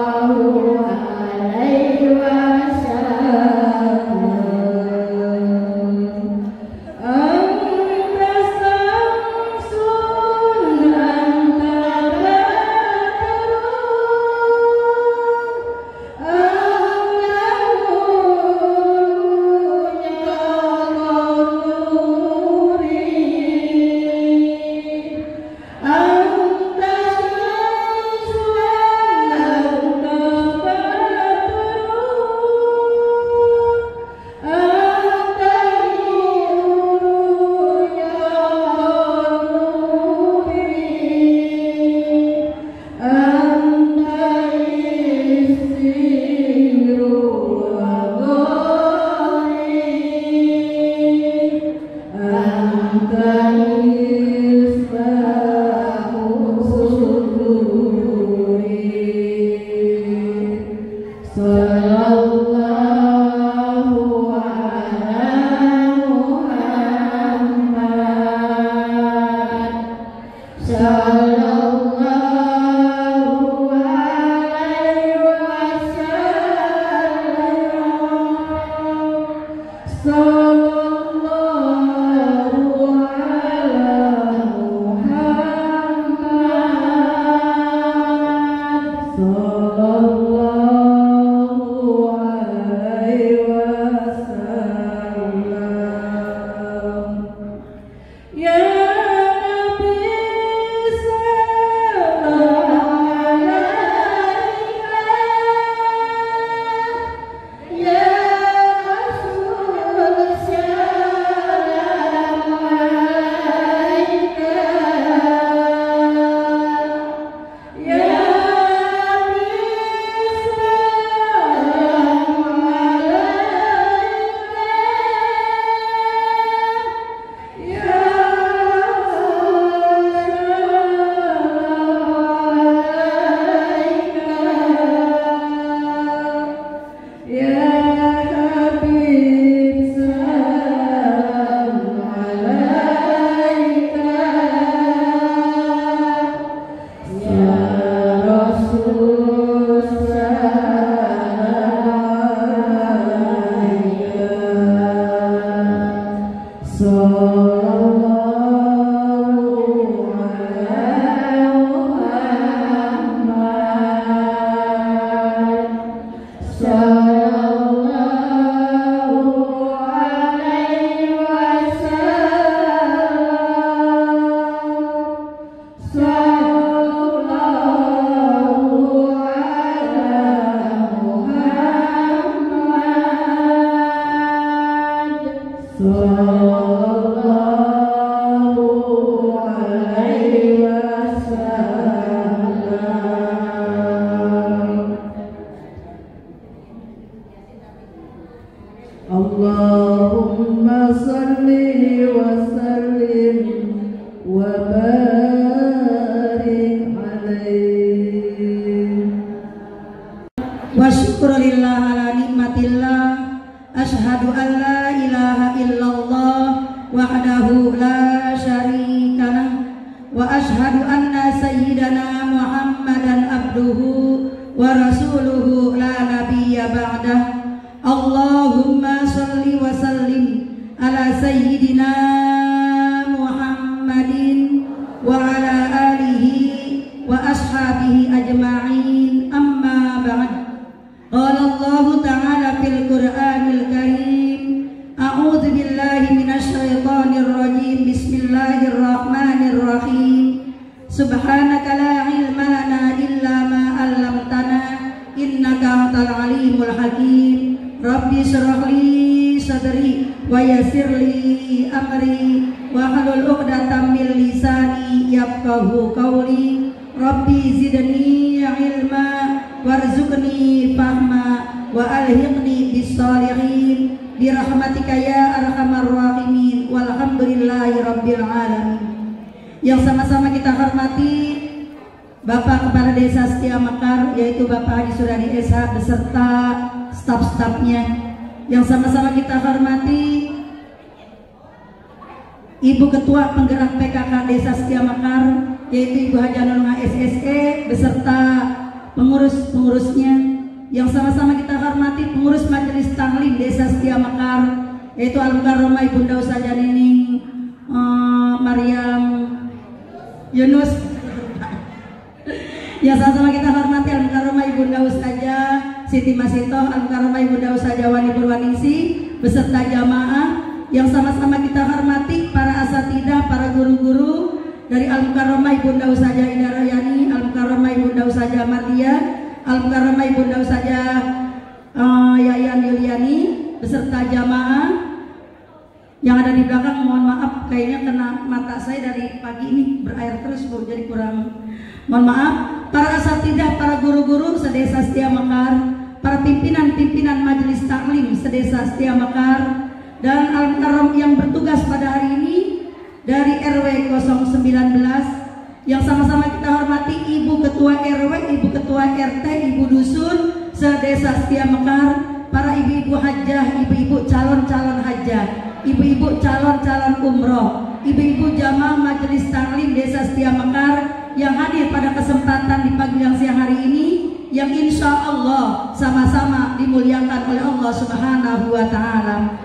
Sallallahu wa syukurillah ala nikmatillah, asyhadu an la ilaha illallah wahdahu la syarika lah, wa asyhadu anna sayyidana Muhammadan abduhu wa rasuluhu la nabiyya ba'dah. Allahumma shalli wa sallim ala sayyidina Muhammadin wa ala alihi wa ashabihi ajma'in, amma ba'd. Qala Allah ta'ala fil Qur'anil Karim, a'udzu billahi minasy syaithanir rajim, bismillahirrahmanirrahim. Subhanaka la ilma lana illa ma 'allamtana innaka antal alimul hakim. Rabbi shrah li sadri wa yassir li amri wa hlul 'uqdatam min lisani yafqahu qawli. Rabbi zidni ilma warzuqni fahma wa alhiqni bis sholihin bi rahmatika ya arhamar rahimin walhamdulillahi rabbil alamin. Yang sama-sama kita hormati Bapak Kepala Desa Setia Mekar, yaitu Bapak Haji Suradi SH beserta staf-stafnya. Yang sama-sama kita hormati Ibu Ketua Penggerak PKK Desa Setia Mekar, yaitu Ibu Haja Nunung SSE beserta pengurus-pengurusnya. Yang sama-sama kita hormati pengurus Majelis Taklim Desa Setia Mekar, yaitu Al-Mukarramah Ibunda Ustazah Nining Maryam Yunus. Yang sama-sama kita hormati Al-Mukarramah Ibunda Ustazah Siti Masitoh, Al-Mukarramah Ibunda Ustazah Wani Purwaningsi beserta jamaah. Yang sama-sama kita hormati para asatidah, para guru-guru dari Al-Mukarramah Ibunda Ustazah Ida Rayani, Al-Mukarramah Ibunda Ustazah Mardia, Al-Mukarramah Ibunda Ustazah Yayan Yuliani beserta jamaah. Yang ada di belakang mohon maaf, kayaknya kena mata saya dari pagi ini berair terus Bu, jadi kurang. Mohon maaf. Para asatidah, para guru-guru sedesa Setia Mekar, para pimpinan-pimpinan majelis taklim sedesa Setia Mekar, dan Al-Mukarram yang bertugas pada hari ini dari RW 019. Yang sama-sama kita hormati Ibu Ketua RW, Ibu Ketua RT, Ibu Dusun sedesa Setia Mekar, para ibu-ibu hajjah, ibu-ibu calon-calon hajjah, ibu-ibu calon-calon umroh, ibu-ibu jamaah majelis taklim Desa Setia Mekar yang hadir pada kesempatan di pagi yang siang hari ini, yang insya Allah sama-sama dimuliakan oleh Allah Subhanahu wa Ta'ala.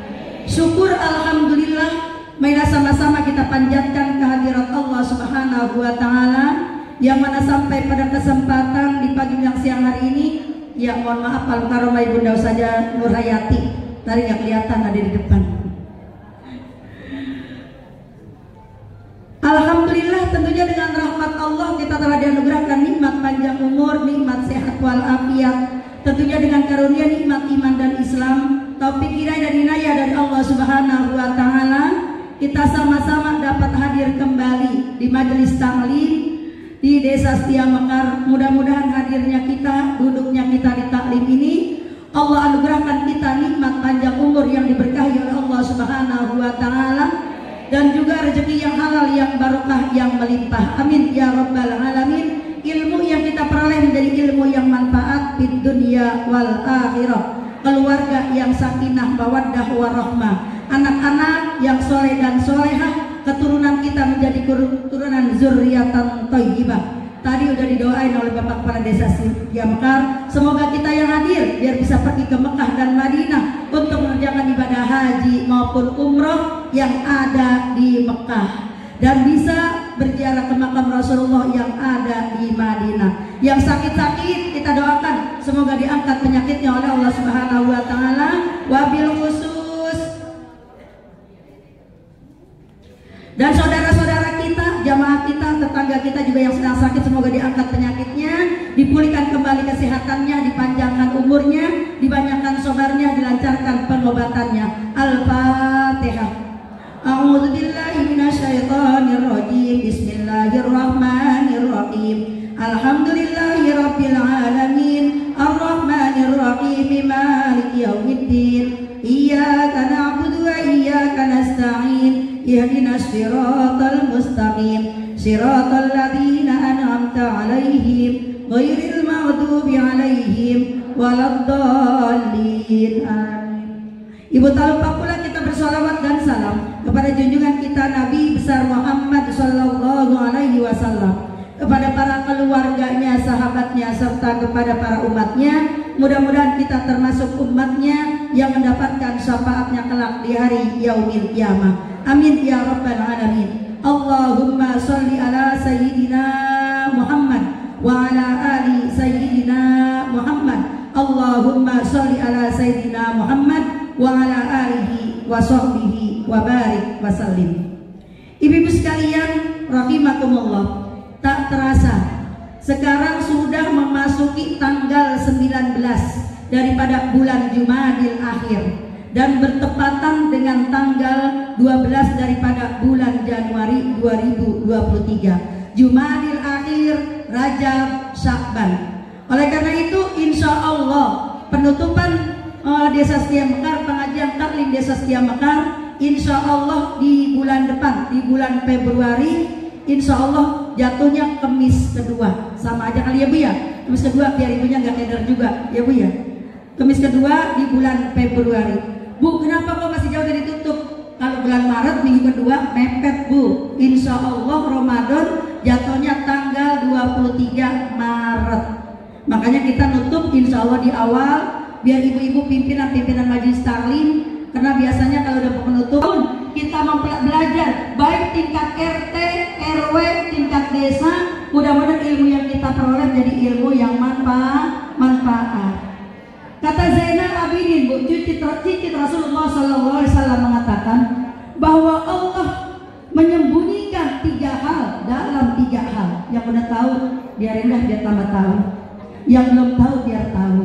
Syukur alhamdulillah, mari sama-sama kita panjatkan kehadirat Allah Subhanahu wa Ta'ala, yang mana sampai pada kesempatan di pagi yang siang hari ini, ya mohon maaf Al-Mukarramah Ibunda Ustazah Nur Hayati tadi nggak kelihatan ada di depan. Alhamdulillah, tentunya dengan rahmat Allah kita telah dianugerahkan nikmat panjang umur, nikmat sehat walafiat, tentunya dengan karunia nikmat iman dan Islam, taufik hidayah dan inayah dari Allah Subhanahu wa Ta'ala. Kita sama-sama dapat hadir kembali di majelis taklim di Desa Setia Mekar. Mudah-mudahan hadirnya kita, duduknya kita di taklim ini, Allah anugerahkan kita nikmat panjang umur yang diberkahi oleh Allah Subhanahu wa Ta'ala, dan juga rezeki yang halal, yang barokah, yang melimpah. Amin ya rabbal alamin. Ilmu yang kita peroleh menjadi ilmu yang manfaat di dunia wal akhirah. Keluarga yang sakinah mawaddah warahmah, anak-anak yang soleh dan solehah, keturunan kita menjadi keturunan zurriyatan thayyibah. Tadi udah didoain oleh Bapak Kepala Desa Setia Mekar, semoga kita yang hadir biar bisa pergi ke Mekah dan Madinah untuk mengerjakan ibadah haji maupun umroh yang ada di Mekah, dan bisa berziarah ke makam Rasulullah yang ada di Madinah. Yang sakit-sakit kita doakan semoga diangkat penyakitnya oleh Allah Subhanahu wa Ta'ala. Wabil khusus dan saudara-saudara kita, jamaah kita, tetangga kita juga yang sedang sakit, semoga diangkat penyakitnya, dipulihkan kembali kesehatannya, dipanjangkan umurnya, dibanyakkan sabarnya, dilancarkan pengobatannya. Al-Fatihah. A'udzubillahi minasyaitonirrajim. Bismillahirrahmanirrahim. Alhamdulillahirabbil alamin. Arrahmanirrahim. Maliki yaumiddin. Iyyaka na'budu wa iyyaka nasta'in. Ihdinas siratal mustaqim. Siratal ladzina an'amta 'alaihim ghairil maghdubi 'alaihim waladdallin. Amin. Ibu tak lupa pula kita bersolawat dan salam kepada junjungan kita Nabi besar Muhammad sallallahu alaihi wasallam, kepada para keluarganya, sahabatnya, serta kepada para umatnya. Mudah-mudahan kita termasuk umatnya yang mendapatkan syafaatnya kelak di hari yaumil qiyamah. Amin ya rabbal alamin. Allahumma sholli ala sayyidina Muhammad wa ala ali sayyidina Muhammad. Allahumma sholli ala sayyidina Muhammad wa ala alihi wa sahbihi wa barik wa sallim. Ibu-ibu sekalian rahimakumullah, tak terasa sekarang sudah memasuki tanggal 19 daripada bulan Jumadil Akhir dan bertepatan dengan tanggal 12 daripada bulan Januari 2023. Jumadil Akhir, Rajab, Sya'ban. Oleh karena itu insya Allah penutupan Desa Setia Mekar, pengajian taklim Desa Setia Mekar, insya Allah di bulan depan, di bulan Februari, insya Allah jatuhnya Kemis kedua. Sama aja kali ya Bu ya, Kemis kedua biar ibunya nggak keder juga ya Bu ya. Kemis kedua di bulan Februari. Bu, kenapa kok masih jauh dari tutup? Kalau bulan Maret minggu kedua mepet Bu. Insya Allah Ramadan jatuhnya tanggal 23 Maret. Makanya kita nutup insya Allah di awal, biar ibu-ibu pimpinan majelis taklim, karena biasanya kalau udah penutup kita belajar baik tingkat RT, RW, tingkat desa. Mudah-mudahan ilmu yang kita peroleh jadi ilmu yang manfaat. Kata Zainal Abidin, Bu, cicit Rasulullah SAW mengatakan bahwa Allah menyembunyikan 3 hal dalam 3 hal. Yang udah tahu biarin dah, biar tambah tahu. Yang belum tahu biar tahu.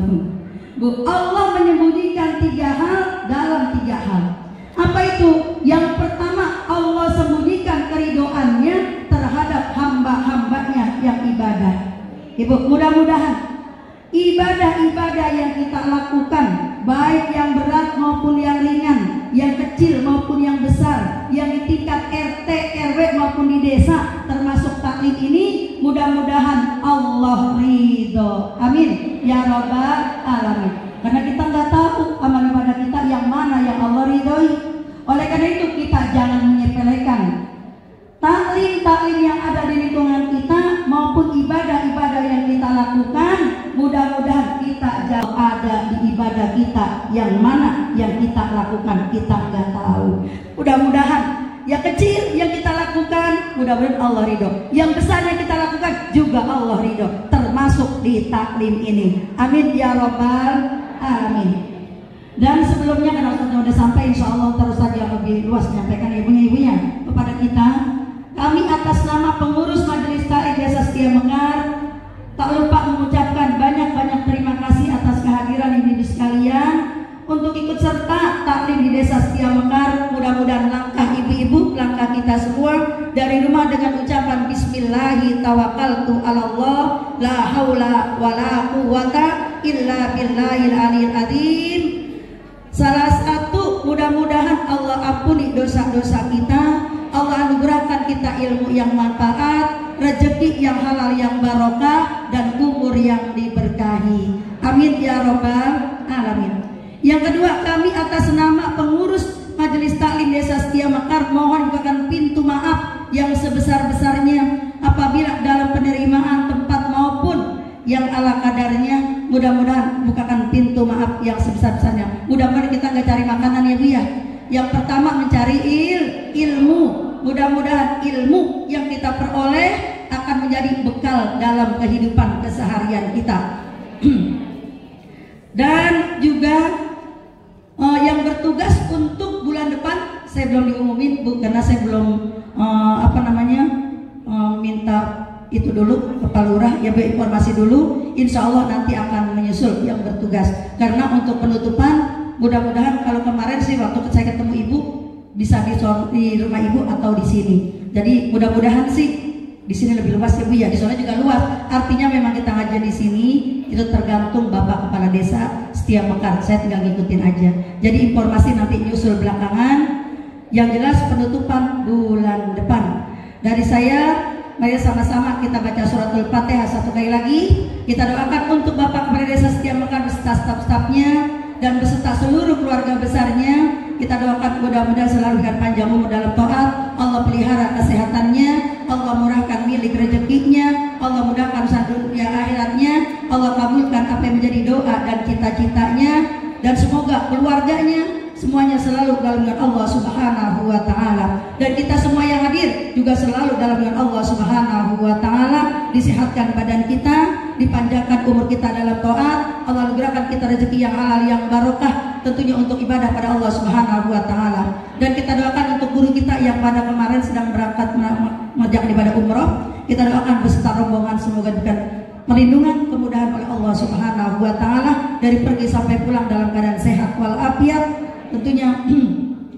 Bu, Allah menyembunyikan 3 hal dalam 3 hal. Apa itu? Yang pertama, Allah sembunyikan keridoannya terhadap hamba-hambanya yang ibadah. Ibu, mudah-mudahan ibadah-ibadah yang kita lakukan, baik yang berat maupun yang ringan, yang kecil maupun yang besar, yang di tingkat RT, RW maupun di desa, termasuk taklim ini, mudah-mudahan Allah ridho. Amin ya rabbal alamin. Karena kita nggak tahu amal ibadah kita yang mana yang Allah ridhoi. Oleh karena itu kita jangan menyepelekan taklim yang ada di lingkungan kita maupun ibadah-ibadah yang kita lakukan. Mudah-mudahan kita jauh ada di ibadah kita yang mana yang kita lakukan kita nggak tahu. Mudah-mudahan yang kecil yang kita lakukan mudah-mudahan Allah ridho, yang besar yang kita lakukan juga Allah ridho, termasuk di taklim ini. Amin ya rabbal alamin. Dan sebelumnya karena Ustaznya sudah sampai, insya Allah terus saja lebih luas menyampaikan ibunya kepada kita. Kami atas nama pengurus Majelis Taklim Desa Setia Mekar tak lupa mengucapkan banyak-banyak terima kasih atas kehadiran ibu-ibu sekalian untuk ikut serta taklim di Desa Setia Mekar. Mudah-mudahan langkah ibu-ibu, langkah kita semua dari rumah dengan ucapan Bismillahi tawakkaltu 'alallah la haula wala quwwata illa billahil aliyil azim. Salah satu, mudah-mudahan Allah ampuni dosa-dosa kita, Allah anugerahkan kita ilmu yang manfaat, rezeki yang halal yang barokah, dan umur yang diberkahi. Amin ya rabbal alamin. Yang kedua, kami atas nama pengurus Majelis Taklim Desa Setia Mekar mohon bukakan pintu maaf yang sebesar-besarnya apabila dalam penerimaan tempat maupun yang ala kadarnya. Mudah-mudahan bukakan pintu maaf yang sebesar-besarnya. Mudah-mudahan kita nggak cari makanan ya Bu ya. Yang pertama mencari ilmu. Mudah-mudahan ilmu yang kita peroleh akan menjadi bekal dalam kehidupan keseharian kita. Dan juga yang bertugas untuk bulan depan saya belum diumumin Bu, karena saya belum minta itu dulu ke Pak Lurah ya Bu, informasi dulu. Insya Allah nanti akan menyusul yang bertugas. Karena untuk penutupan mudah-mudahan, kalau kemarin sih waktu saya ketemu ibu bisa di rumah ibu atau di sini. Jadi mudah-mudahan sih di sini lebih luas ya Bu ya. Di sana juga luas. Artinya memang kita ngajar di sini itu tergantung Bapak Kepala Desa Setia Mekar. Saya tinggal ngikutin aja. Jadi informasi nanti nyusul belakangan. Yang jelas penutupan bulan depan. Dari saya, mari sama-sama kita baca suratul Fatihah 1 kali lagi. Kita doakan untuk Bapak Kepala Desa Setia Mekar beserta staf-stafnya dan beserta seluruh keluarga besarnya. Kita doakan mudah-mudahan selalu dengan panjang umur dalam taat. Allah pelihara kesehatannya, Allah murahkan milik rezekinya, Allah mudahkan urusan dunia akhiratnya, Allah kabulkan apa yang menjadi doa dan cita-citanya, dan semoga keluarganya semuanya selalu dalam dengan Allah Subhanahu wa taala, dan kita semua yang hadir juga selalu dalam dengan Allah Subhanahu wa taala, disehatkan badan kita, dipanjangkan umur kita dalam taat, Allah anugerahkan kita rezeki yang halal yang barokah tentunya untuk ibadah pada Allah Subhanahu wa taala. Dan kita doakan untuk guru kita yang pada kemarin sedang berangkat mengerjakan ibadah umroh, kita doakan beserta rombongan semoga diberikan perlindungan kemudahan oleh Allah Subhanahu wa taala dari pergi sampai pulang dalam keadaan sehat walafiat, tentunya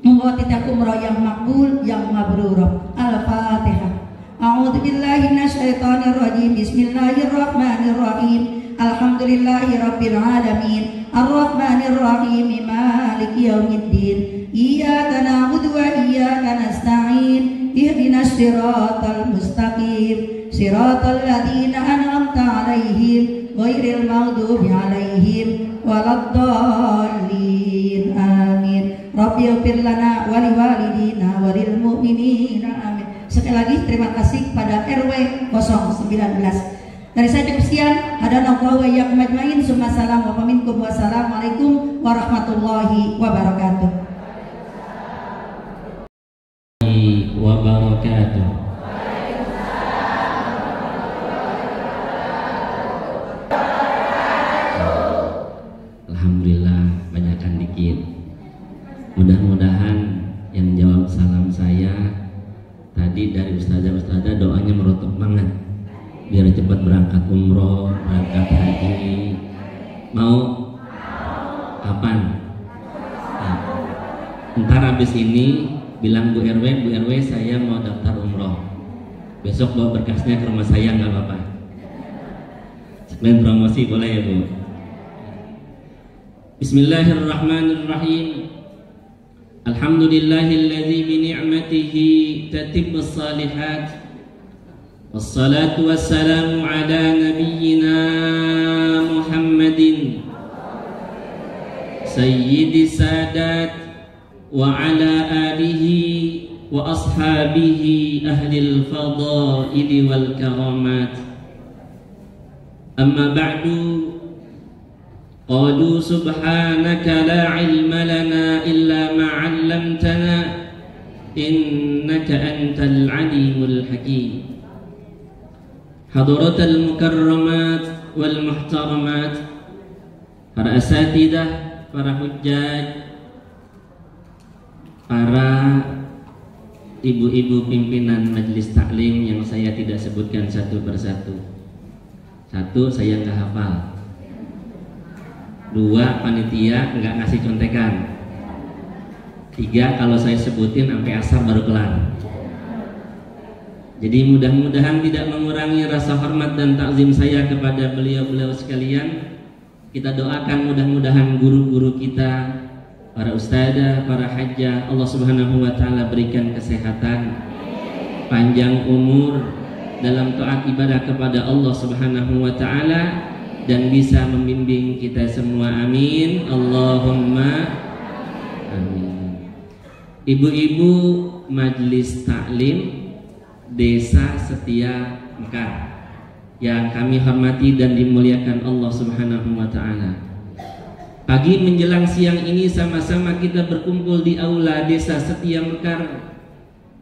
membawa titik umroh yang makbul yang mabrur. Al-Fatihah. A'udzu billahi minasyaitonir rajim. Bismillahirrahmanirrahim. Alhamdulillahirabbil alamin. Arrahmanir rahim. Maliki yaumiddin. Iyyaka na'budu wa iyyaka nasta'in. Ihdinas siratal mustaqim. Siratal ladzina an'amta 'alaihim ghairil maghdubi 'alaihim waladdallin. Amin. Rabbighfir lana wa liwalidina wa lil mu'minina. Amin. Sekali lagi terima kasih kepada RW 019. Dari saya cukup sekian. Hadanallahu wa iyyakum ajmain. Assalamualaikum wa minkum wassalamualaikum warahmatullahi wabarakatuh. Alhamdulillah, banyakkan dikit. Mudah-mudahan yang jawab salam saya tadi dari ustazah doanya merotok banget biar cepat berangkat umroh, berangkat haji. Mau? Kapan? Nah, ntar habis ini bilang Bu RW saya mau daftar umroh. Besok bawa berkasnya ke rumah saya, nggak apa-apa. Sekalian promosi boleh ya Bu? Bismillahirrahmanirrahim. Alhamdulillahilladzi bi ni'matihi tatimmus shalihat. Wassalatu wassalamu ala nabiyyina Muhammadin sayyidis sadat wa ala alihi wa ashabihi ahlil fadaili wal karamat. Amma ba'du. Qalu subhanaka la ilma lana illa ma 'allamtana innaka antal alimul hakim. Hadaratul mukarramat wal muhtaramat, para asatidah, para hujjaj, para ibu-ibu pimpinan majelis taklim yang saya tidak sebutkan satu persatu. Satu, saya nggak hafal. Dua, panitia nggak ngasih contekan. Tiga, kalau saya sebutin sampai asar baru kelar. Jadi mudah-mudahan tidak mengurangi rasa hormat dan takzim saya kepada beliau-beliau sekalian. Kita doakan mudah-mudahan guru-guru kita, para ustadzah, para hajjah, Allah Subhanahu wa taala berikan kesehatan, panjang umur dalam taat ibadah kepada Allah Subhanahu wa taala, dan bisa membimbing kita semua. Amin. Allahumma amin. Ibu-ibu majelis taklim Desa Setia Mekar yang kami hormati dan dimuliakan Allah Subhanahu wa taala. Pagi menjelang siang ini sama-sama kita berkumpul di aula Desa Setia Mekar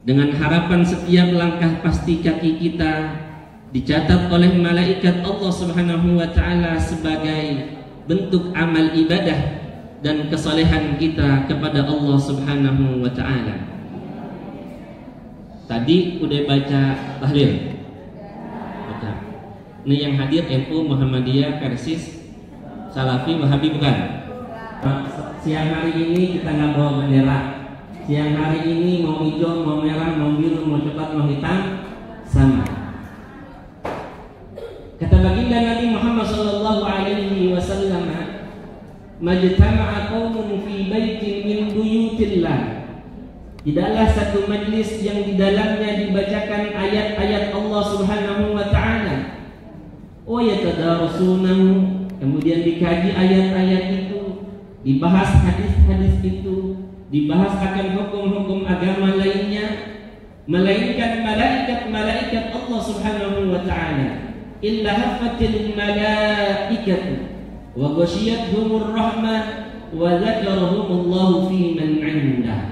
dengan harapan setiap langkah pasti kaki kita dicatat oleh malaikat Allah Subhanahu wa taala sebagai bentuk amal ibadah dan kesalehan kita kepada Allah Subhanahu wa taala. Tadi udah baca tahlil. Baca. Ini yang hadir NU Muhammadiyah Persis Salafi Wahabi bukan? Siang hari ini kita nggak bawa bendera. Siang hari ini mau hijau, mau merah, mau biru, mau coklat, mau hitam, sama. Kata baginda Nabi Muhammad sallallahu alaihi wasallam, "Majtama'a qaumun fi baitin min buyutillah." Tidaklah satu majlis yang di dalamnya dibacakan ayat-ayat Allah Subhanahu wa taala. Wa yatadarasunahu kemudian dikaji ayat-ayat itu, dibahas hadis-hadis itu, dibahas akan hukum-hukum agama lainnya, melainkan malaikat-malaikat Allah Subhanahu wa taala illa hafatil malaikatu wa ghasyiyatuhumur rahmah wa dzakarahumullahu fi man 'indah.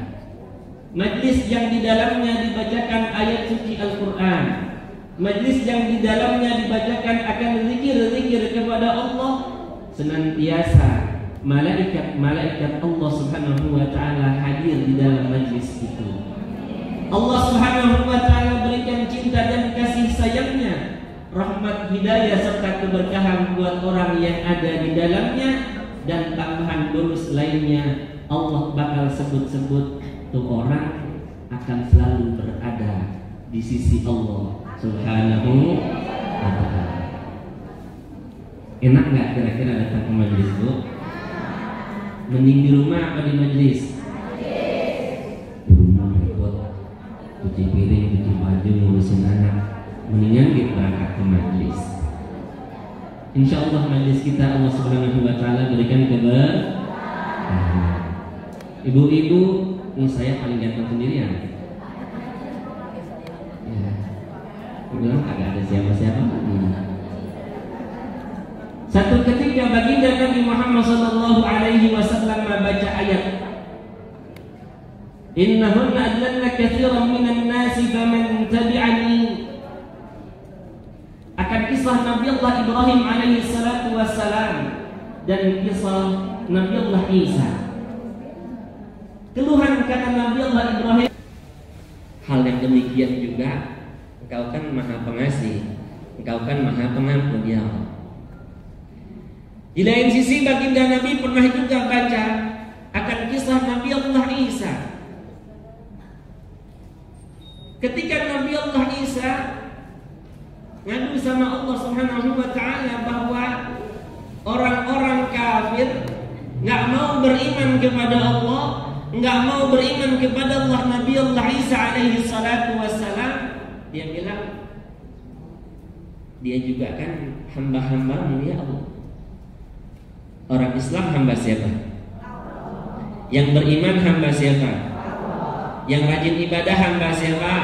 Majlis yang di dalamnya dibacakan ayat suci Al-Qur'an, majlis yang di dalamnya dibacakan akan zikir-zikir kepada Allah, senantiasa malaikat-malaikat Allah Subhanahu wa taala hadir di dalam majlis itu. Allah Subhanahu wa taala berikan cinta dan kasih sayangnya, rahmat, hidayah serta keberkahan buat orang yang ada di dalamnya, dan tambahan bonus lainnya Allah bakal sebut-sebut tuh orang akan selalu berada di sisi Allah Subhanahu wa taala. Enak nggak kira-kira datang ke majelis itu? Mending di rumah apa di majelis? Di rumah repot, cuci piring, cuci baju, ngurusin anak. Mendingan kita berangkat ke majelis. Insya Allah majelis kita Allah Subhanahu wa taala berikan keberkahan. Ibu-ibu, ini saya paling ganteng sendirian. Ya, bilang agak ada siapa-siapa. Satu ketika baginda Nabi Muhammad sallallahu alaihi wasallam membaca ayat Innahunna adlalna katsiran minan nasi faman tabi'ani, akan kisah Nabi Allah Ibrahim alaihi salatu wassalam dan kisah Nabi Allah Isa. Keluhan kata Nabi Allah Ibrahim, hal yang demikian juga engkau kan maha pengasih, engkau kan maha pengampun ya Allah. Di lain sisi baginda Nabi pernah juga baca akan kisah Nabi Allah Isa. Ketika Nabi Allah Isa ngadu sama Allah Subhanahu wa taala bahwa orang-orang kafir nggak mau beriman kepada Allah, nggak mau beriman kepada Allah, Nabi Allah Isa alaihi salatu wassalam, dia bilang dia juga kan hamba-hambamu ya Allah. Orang Islam hamba siapa? Yang beriman hamba siapa? Yang rajin ibadah hamba siapa?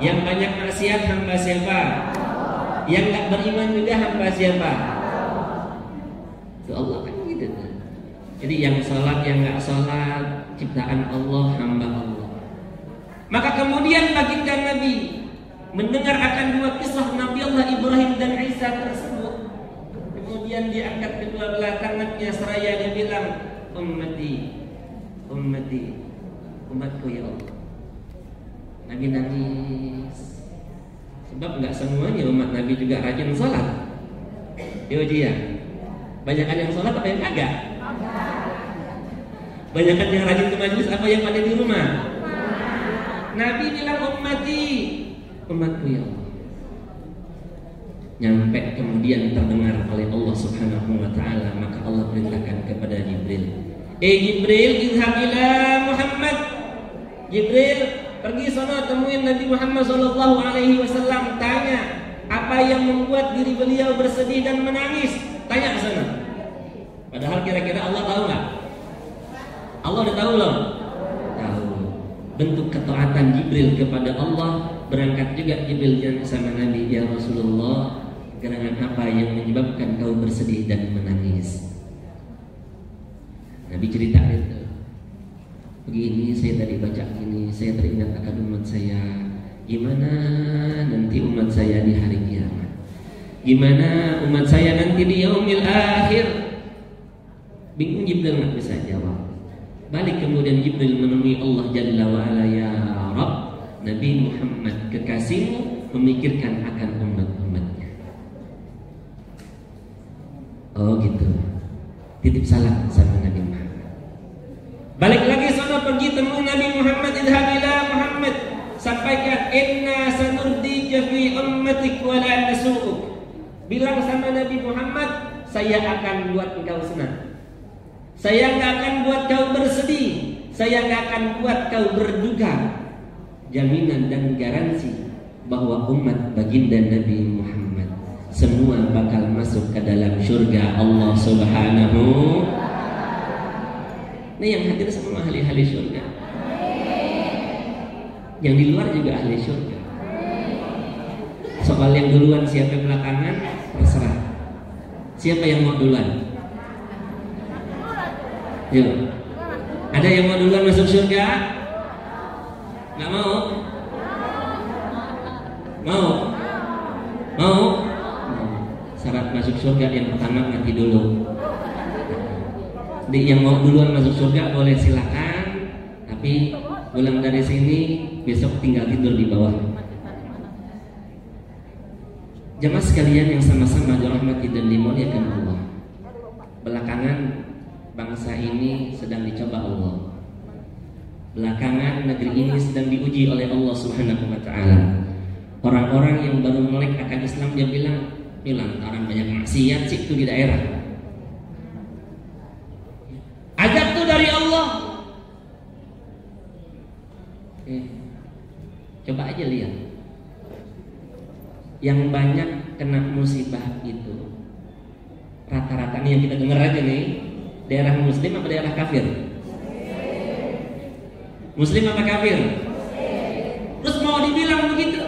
Yang banyak maksiat hamba siapa? Yang nggak beriman juga hamba siapa? Itu Allah kan gitu. Jadi yang sholat, yang nggak sholat, ciptaan Allah, hamba Allah. Maka kemudian baginda Nabi mendengar akan dua kisah Nabi Allah Ibrahim dan Isa tersebut. Kemudian diangkat kedua belah tangannya seraya dia bilang, ummati, ummati, umatku ya Allah. Nabi nangis. Sebab nggak semuanya umat Nabi juga rajin sholat. Dia banyakan yang sholat apa yang kagak? Banyakan yang rajin ke majelis apa yang ada di rumah? Nabi bilang ummati, umatku ya Allah. Nyampe kemudian terdengar oleh Allah Subhanahu wa taala, maka Allah perintahkan kepada Jibril, Jibril, izhab ila Muhammad. Jibril, pergi sana temuin Nabi Muhammad sallallahu alaihi wasallam, tanya apa yang membuat diri beliau bersedih dan menangis. Tanya ke sana. Padahal kira-kira Allah tahu nggak? Allah udah tahu loh. Tahu. Bentuk ketaatan Jibril kepada Allah. Berangkat juga Jibril sama Nabi, ya Rasulullah, gerangan apa yang menyebabkan kau bersedih dan menangis? Nabi cerita itu. Begini, saya tadi baca ini, saya teringat akan umat saya. Gimana nanti umat saya di hari kiamat? Gimana umat saya nanti di yaumil akhir? Bingung Jibril nggak bisa jawab. Balik kemudian Jibril menemui Allah Jalla wa Ala, ya Rabb, Nabi Muhammad kekasihmu memikirkan akan umat-umatnya. Oh gitu. Titip salam sama Nabi Muhammad. Balik lagi sana pergi temu Nabi Muhammad, idhab ila Muhammad, sampaikan inna sanurdika fi ummatik wa la nasu'uk. Bilang sama Nabi Muhammad, saya akan buat engkau senang. Saya enggak akan buat kau bersedih. Saya enggak akan buat kau berduka. Jaminan dan garansi bahwa umat baginda Nabi Muhammad semua bakal masuk ke dalam surga Allah Subhanahu. Nah, yang hadir semua ahli-ahli surga. Yang di luar juga ahli surga. Soal yang duluan siapa yang belakangan terserah. Siapa yang mau duluan? Yuk. Ada yang mau duluan masuk surga? Nggak mau? Mau? Mau? Syarat masuk surga yang pertama mati dulu. Jadi yang mau duluan masuk surga boleh silakan, tapi pulang dari sini besok tinggal tidur di bawah. Jemaah sekalian yang sama-sama dirahmati dan dimuliakan Allah. Belakangan bangsa ini sedang dicoba Allah. Belakangan negeri ini sedang diuji oleh Allah Subhanahu wa taala. Orang-orang yang baru melek akan Islam dia bilang, "Ini lantaran banyak maksiat sih itu di daerah." Azab tuh dari Allah. Coba aja lihat. Yang banyak kena musibah itu rata-rata nih yang kita dengar aja nih, daerah muslim apa daerah kafir? Muslim apa kafir? Terus mau dibilang begitu?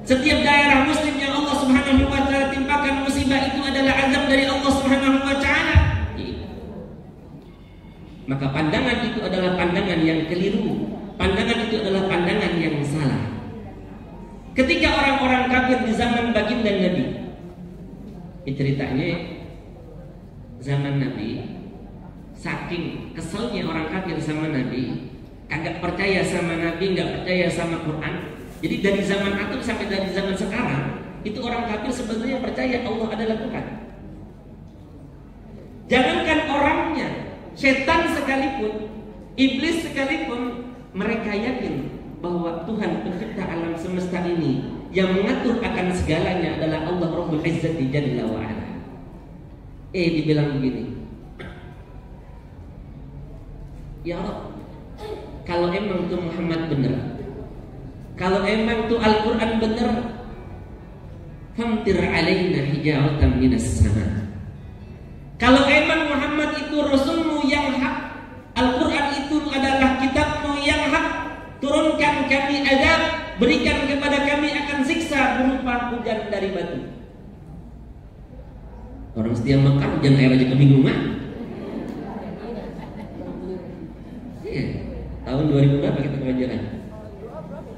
Setiap daerah muslim yang Allah Subhanahu wa taala timpakan musibah itu adalah azab dari Allah Subhanahu wa taala. Maka pandangan itu adalah pandangan yang keliru. Pandangan itu adalah pandangan yang salah. Ketika orang-orang kafir di zaman baginda Nabi, ceritanya zaman Nabi, saking keselnya orang kafir sama Nabi, kagak percaya sama Nabi, nggak percaya sama Quran. Jadi dari zaman itu sampai dari zaman sekarang, itu orang kafir sebenarnya percaya Allah adalah Tuhan. Jangankan orangnya, setan sekalipun, iblis sekalipun, mereka yakin bahwa Tuhan pencipta alam semesta ini yang mengatur akan segalanya adalah Allah Rabbul Izzati Jalla wa Ala. Dibilang begini, ya Allah, kalau emang itu Muhammad benar, kalau emang itu Al-Quran benar, famtir alaina hijaratan minas sama. Kalau emang Muhammad itu Rasulmu yang hak, Al-Quran itu adalah kitabmu yang hak, turunkan kami azab, berikan kepada kami akan siksa berupa hujan dari batu. Orang setia Mekah hujan air aja kebingungan. Tahun 2000 berapa kita pelajaran?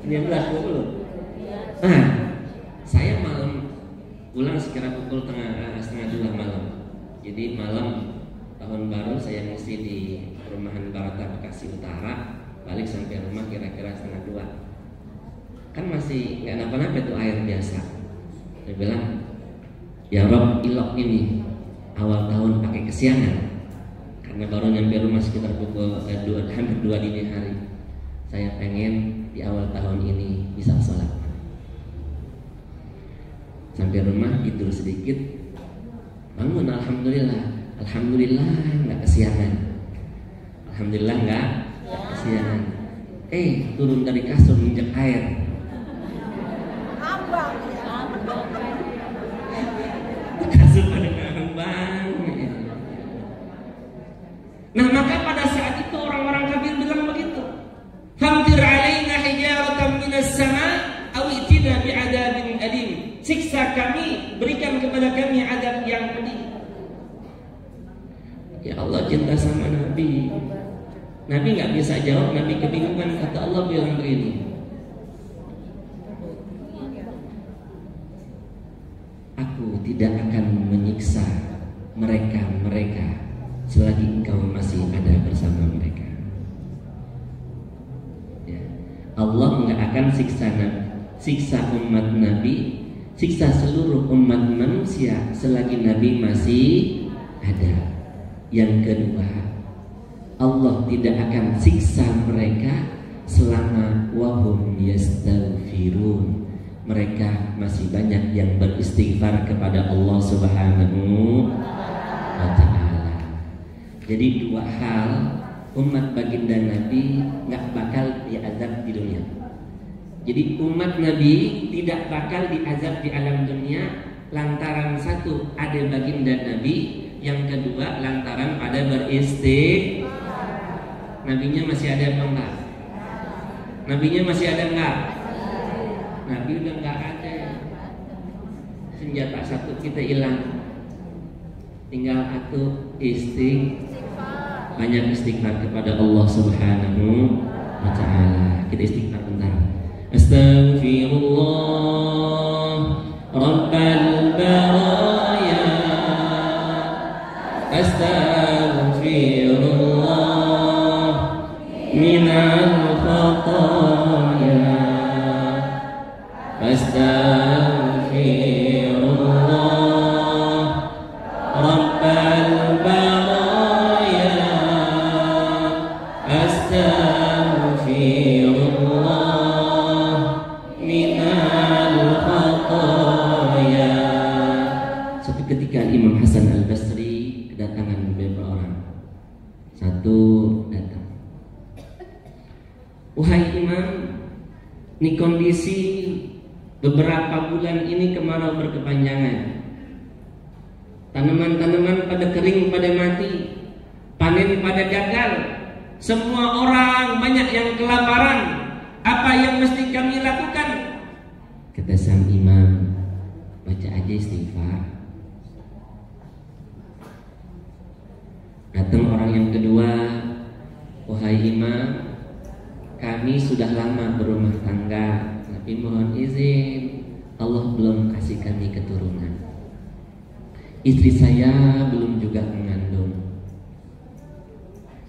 19-20. Nah, saya malam pulang sekira pukul setengah 2 malam. Jadi malam tahun baru saya ngisi di perumahan Barata Bekasi Utara, balik sampai rumah kira-kira setengah 2. Kan masih nggak napa-napa itu air biasa. Saya bilang, ya Rob, ilok ini awal tahun pakai kesiangan, karena baru nyampe rumah sekitar pukul hampir 2 dini hari. Saya pengen di awal tahun ini bisa sholat. Sampai rumah tidur sedikit, bangun, alhamdulillah nggak kesiangan, alhamdulillah nggak kesiangan. Turun dari kasur minjak air, kasur pada ngambang. Nah, maka pada saat itu orang-orang kafir bilang begitu, famtir alaina hijaratan minas sama aw itina bi'adzabin alim. Siksa kami, berikan kepada kami azab yang pedih. Ya Allah cinta sama Nabi. Nabi nggak bisa jawab, Nabi kebingungan. Kata Allah bilang begini, aku tidak akan menyiksa mereka selagi engkau masih ada bersama mereka. Ya. Allah nggak akan siksa umat Nabi, siksa seluruh umat manusia selagi Nabi masih ada. Yang kedua, Allah tidak akan siksa mereka selama wahum yastaghfirun. Mereka masih banyak yang beristighfar kepada Allah Subhanahu wa ta'ala. Jadi dua hal, umat baginda Nabi nggak bakal diazab di dunia. Jadi umat Nabi tidak bakal diazab di alam dunia lantaran satu ada baginda Nabi, yang kedua lantaran pada beristighfar. Nabinya masih ada apa enggak? Nabinya masih ada enggak? Nabi udah enggak ada. Senjata satu kita hilang. Tinggal atuh istighfar. Banyak istighfar kepada Allah Subhanahu wa ta'ala. Kita istighfar bentar. Astaghfirullah Rabbal baraya. Astaghfirullah minal khataya. Astaghfirullah Rabbal baraya. Astaghfirullah minal khataya. Suatu ketika Imam Hasan Al-Basri kedatangan beberapa orang. Satu datang, wahai Imam, ini kondisi beberapa bulan ini kemarau berkepanjangan. Tanaman-tanaman pada kering, pada mati, panen pada gagal. Semua orang banyak yang kelaparan. Apa yang mesti kami lakukan? Kata sang imam, baca aja istighfar. Datang orang yang kedua, wahai imam, kami sudah lama berumah tangga, tapi mohon izin, Allah belum kasih kami keturunan. Istri saya belum juga mengandung.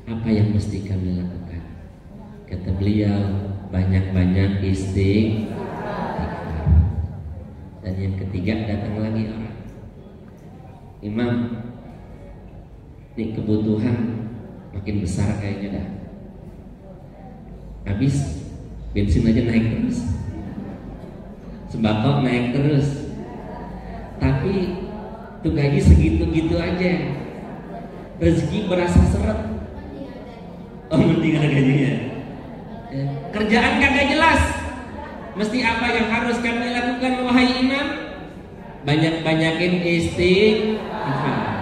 Apa yang mesti kami lakukan? Kata beliau, banyak-banyak istighfar. Dan yang ketiga datang lagi orang, Imam, ini kebutuhan makin besar kayaknya dah. Habis bensin aja naik terus, sembako naik terus, tapi tuh gaji segitu-gitu aja, rezeki berasa seret. Oh, mending ada gajinya. Kerjaan kagak jelas. Mesti apa yang harus kami lakukan wahai imam? Banyak-banyakin istighfar.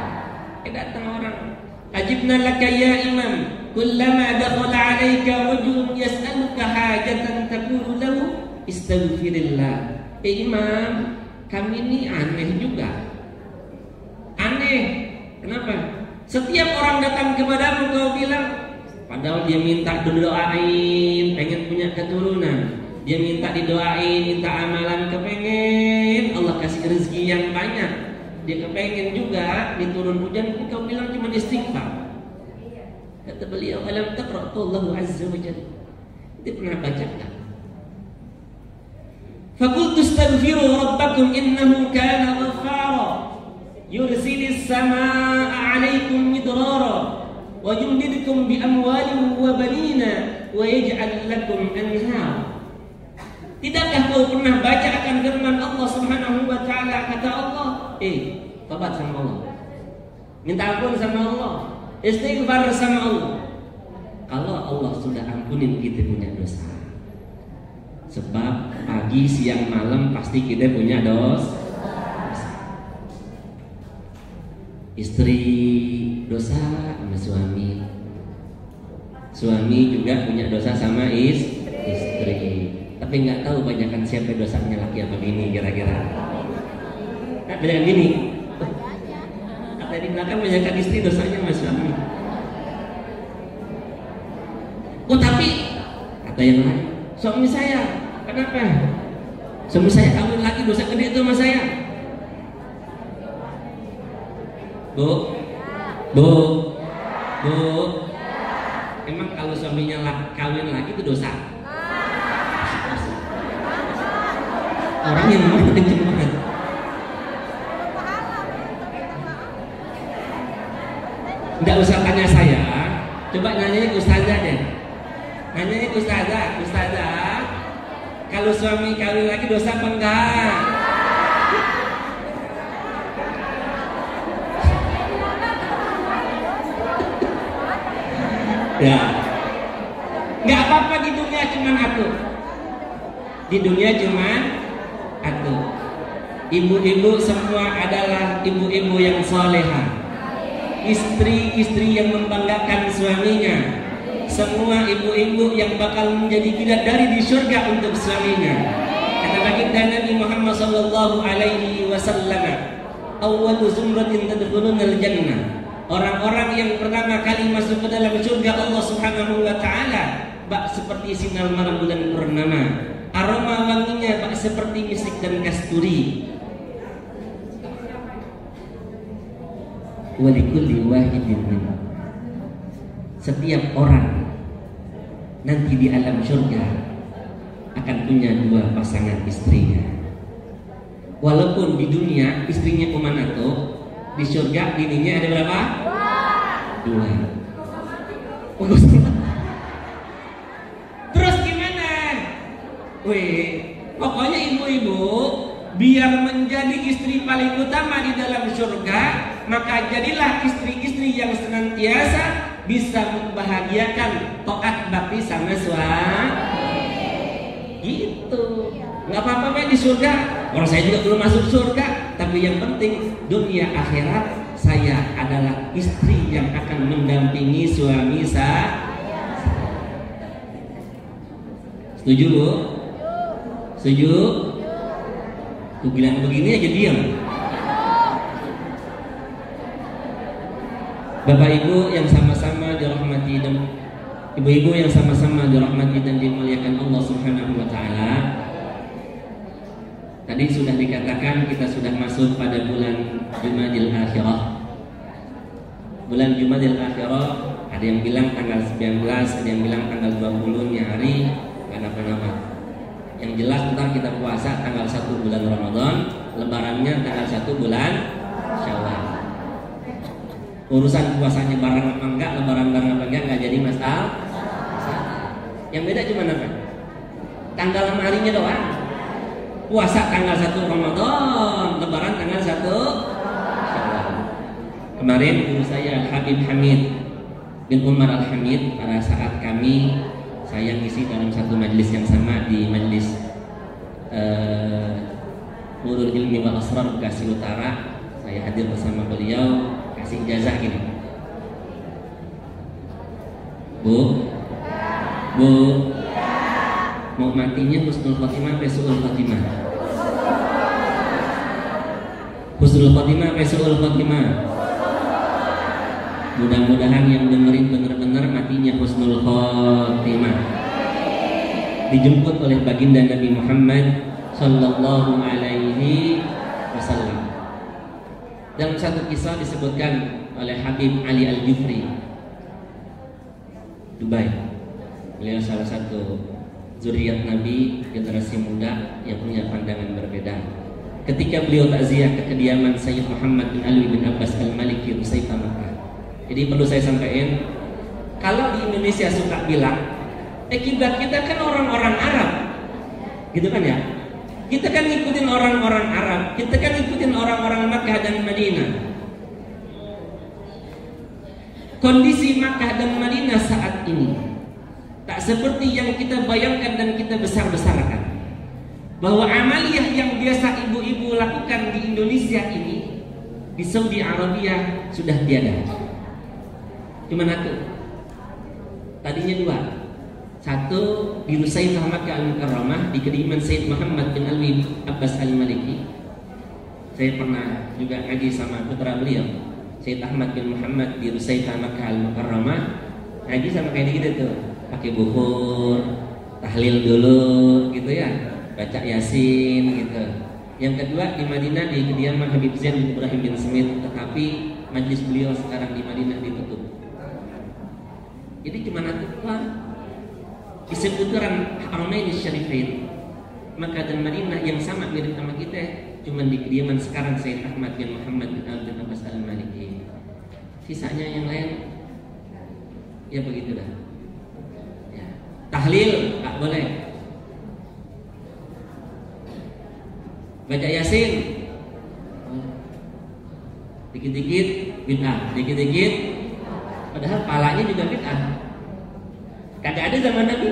Datang orang, ajibna laka ya imam, kullama dakhala alayka rajulun yas'aluka hajatan taqulu lahu istaghfirillah. Imam, kami ini aneh juga. Aneh. Kenapa? Setiap orang datang kepadamu kau bilang, padahal dia minta didoain, pengen punya keturunan. Dia minta didoain, minta amalan, kepengen Allah kasih rezeki yang banyak. Dia kepengen juga diturun hujan, kau bilang cuma istighfar. Kata beliau, alam taqra Allahu azza wa jalla. Dia pernah baca tak? Faqultu astaghfiru rabbakum innahu kana ghaffara yursilis samaa'a 'alaikum midrara wa yumdidukum bi amwalin wa banina wa yaj'al lakum anhar. Tidakkah kau pernah baca akan firman Allah Subhanahu wa taala? Kata Allah, tobat sama Allah, minta ampun sama Allah, istighfar sama Allah. Kalau Allah sudah ampunin kita punya dosa, sebab pagi, siang, malam pasti kita punya dosa. Istri dosa sama suami, suami juga punya dosa sama istri. Tapi nggak tahu banyakan siapa dosanya, laki apa bini kira-kira. Nah, banyak bini. Kata di belakang banyakan istri dosanya sama suami. Oh tapi kata yang lain, suami saya kenapa? Suami saya kawin lagi dosa gede itu sama saya. Bu, emang kalau suaminya kawin lagi itu dosa? Orang yang mau kenceng banget. Nggak usah tanya saya, coba nanya ke ustazah deh. Nanya ke ustazah, kalau suami kawin lagi dosa apa enggak? Ya, nggak apa-apa, di dunia cuman atuh. Di dunia cuman atuh. Ibu-ibu semua adalah ibu-ibu yang salehah, istri-istri yang membanggakan suaminya. Semua ibu-ibu yang bakal menjadi bidadari di surga untuk suaminya. Kata baginda Nabi Muhammad sallallahu alaihi wasallam, awwalu zumratin tadkhulunal jannah. Orang-orang yang pertama kali masuk ke dalam surga Allah Subhanahu wa taala bak seperti sinar malam bulan purnama. Aroma wanginya bak seperti misik dan kasturi. Walikulli wahidin minhum, setiap orang nanti di alam surga akan punya dua pasangan istrinya. Walaupun di dunia istrinya Umanato, di surga bininya ada berapa? Dua. Bagus. Terus gimana? Pokoknya ibu-ibu biar menjadi istri paling utama di dalam surga, maka jadilah istri-istri yang senantiasa bisa membahagiakan taat bakti sama suami. Gitu. Nggak apa-apa di surga. Orang saya juga belum masuk surga, tapi yang penting dunia akhirat saya adalah istri yang akan mendampingi suami saya. Setuju, Bu? Setuju? Aku bilang begini aja diam. Bapak Ibu yang sama-sama dirahmati dan ibu-ibu yang sama-sama dirahmati dan dimuliakan Allah Subhanahu wa taala. Tadi sudah dikatakan kita sudah masuk pada bulan Jumadil Akhirah. Bulan Jumadil Akhirah ada yang bilang tanggal 19, ada yang bilang tanggal 20 hari, kenapa-napa. Yang jelas ntar kita puasa tanggal 1 bulan Ramadan, lebarannya tanggal 1 bulan Syawal. Urusan puasanya bareng apa enggak, lebaran bareng apa enggak jadi masalah. Yang beda cuma apa? Tanggal sama harinya doang. Puasa tanggal 1 Ramadan, lebaran tanggal 1 Syawal. Kemarin guru saya Habib Hamid bin Umar Al-Hamid, pada saat saya ngisi dalam satu majlis yang sama di majlis Nurul Ilmi wal Asrar Bekasi Utara. Saya hadir bersama beliau, kasih ijazah gini. Bu, mau matinya husnul khotimah apa su'ul khotimah? Husnul khotimah apa su'ul khotimah? Mudah-mudahan yang dengerin benar-benar matinya husnul khotimah, dijemput oleh baginda Nabi Muhammad sallallahu alaihi wasallam. Dalam satu kisah disebutkan oleh Habib Ali Al-Jufri, Dubai. Beliau salah satu zuriat Nabi, generasi muda yang punya pandangan berbeda. Ketika beliau takziah ke kediaman Sayyid Muhammad bin Ali bin Abbas Al-Maliki Usaifah Makkah. Jadi perlu saya sampaikan, kalau di Indonesia suka bilang, kiblat kita kan orang-orang Arab, gitu kan ya? Kita kan ngikutin orang-orang Arab, kita kan ngikutin orang-orang Makkah dan Madinah. Kondisi Makkah dan Madinah saat ini tak seperti yang kita bayangkan dan kita besar-besarkan. Bahwa amaliyah yang biasa ibu-ibu lakukan di Indonesia ini, di Saudi Arabia sudah tiada. Cuma satu, tadinya dua. Satu di Nusairah Makkah Al-Mukarramah di kediaman Sayyid Muhammad bin Ali Abbas Al-Maliki. Saya pernah juga ngaji sama putra beliau, Sayyid Ahmad bin Muhammad di Nusairah Makkah Al-Mukarramah. Ngaji sama kayak gitu tuh, pakai bukur, tahlil dulu gitu ya, baca Yasin gitu. Yang kedua di Madinah di kediaman Habib Zain bin Ibrahim bin Smith, tetapi majlis beliau sekarang di Madinah ditutup. Jadi cuma nanti di seputaran Haramain Syarifain, Makkah dan Madinah yang sama mirip sama kita, cuma di kediaman sekarang Sayyid Ahmad bin Muhammad bin Abbas Al-Maliki. Sisanya yang lain ya begitu dah. Ya. Tahlil tak boleh. Baca Yasin dikit-dikit bid'ah, dikit-dikit padahal palanya juga bid'ah. Kagak ada zaman Nabi.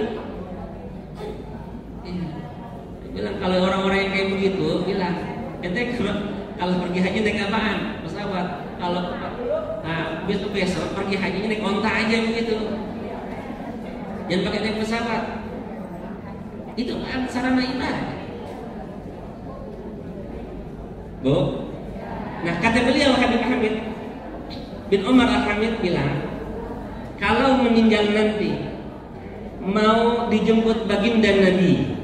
Bilang kalau orang-orang yang kayak begitu bilang, Ente kalau pergi haji naik apaan? Pesawat. Kalau besok pergi haji naik onta aja begitu. Jangan pakai naik pesawat. Itu sarana ibadah. Bu. Nah, kata beliau Habib Hamid bin Umar Al-Hamid bilang, kalau meninggal nanti mau dijemput baginda Nabi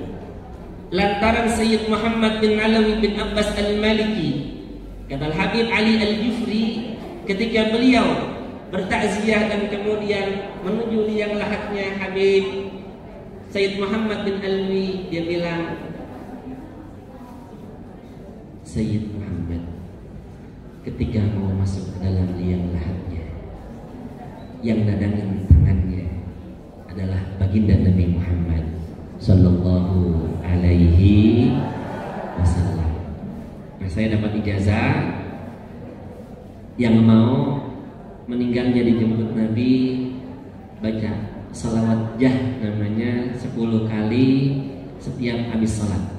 lantaran Sayyid Muhammad bin Alawi bin Abbas Al-Maliki, kata Habib Ali Al-Jufri, ketika beliau bertakziah dan kemudian menuju liang lahatnya Habib Sayyid Muhammad bin Alawi, dia bilang, Sayyid Muhammad ketika mau masuk ke dalam liang lahatnya, yang nadangin tangannya adalah baginda Nabi Muhammad Sallallahu Alaihi Wasallam. Nah, saya dapat ijazah yang mau meninggalnya dijemput Nabi baca salawat jah namanya 10 kali setiap habis salat.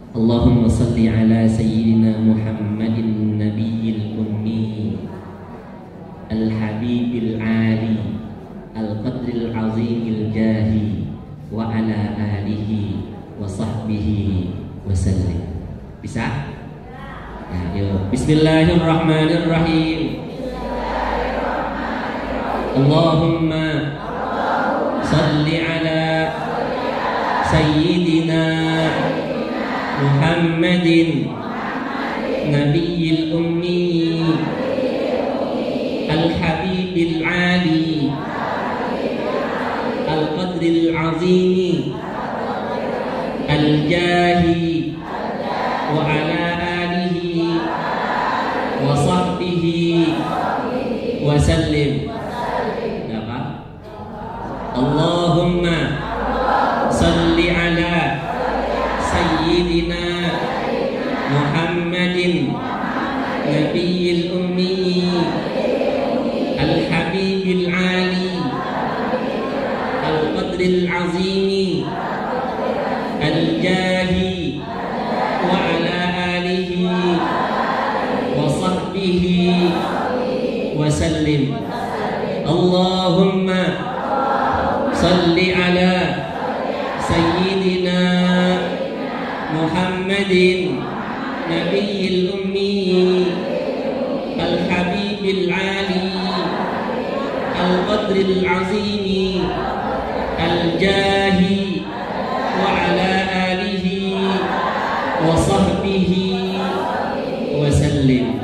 Allahumma salli ala sayyidina Muhammadin nabiyil ummi al-habibil ali al-qadril azimil jahi wa ala alihi wa sahbihi wa sallim. Bisa? Nah, yuk. Bismillahirrahmanirrahim. Allahumma salli ala sayyidina Muhammadin nabiyil ummi al-habibil ali al-qadril azimi al-jahi wa ala alihi wa sahbihi wa sallim. Apa? Allahumma salli ala sayyidina Muhammadin nabiyil ummi al-habibil ali al-qadril azimi al-jahi wa ala alihi wa sahbihi wa sallim. Allahumma salli ala sayyidina Muhammadin nabiyil ummi al-habibil ali al-qadril azimi al-jahi wa ala alihi wa sahbihi wa sallim.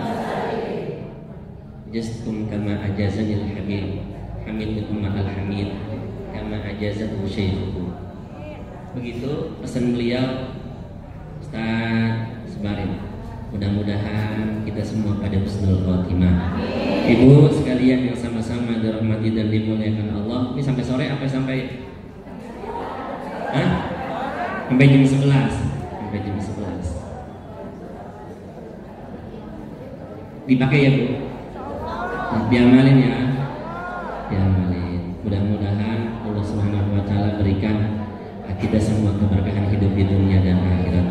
Jastum kama ajazanil Habib Hamid bin Umar Al-Hamid kama ajazatuhu syaikhuhu. Begitu pesan beliau. Ustaz Sebarin, mudah-mudahan kita semua pada husnul khotimah. Ibu sekalian yang sama-sama dirahmati dan dimuliakan Allah. Ini sampai sore apa sampai sampai jam 11. Sampai jam 11. Dipakai ya, Bu. Diamalin ya. Diamalin. Mudah-mudahan Allah Subhanahu wa taala berikan kita semua keberkahan hidup di dunia dan akhirat.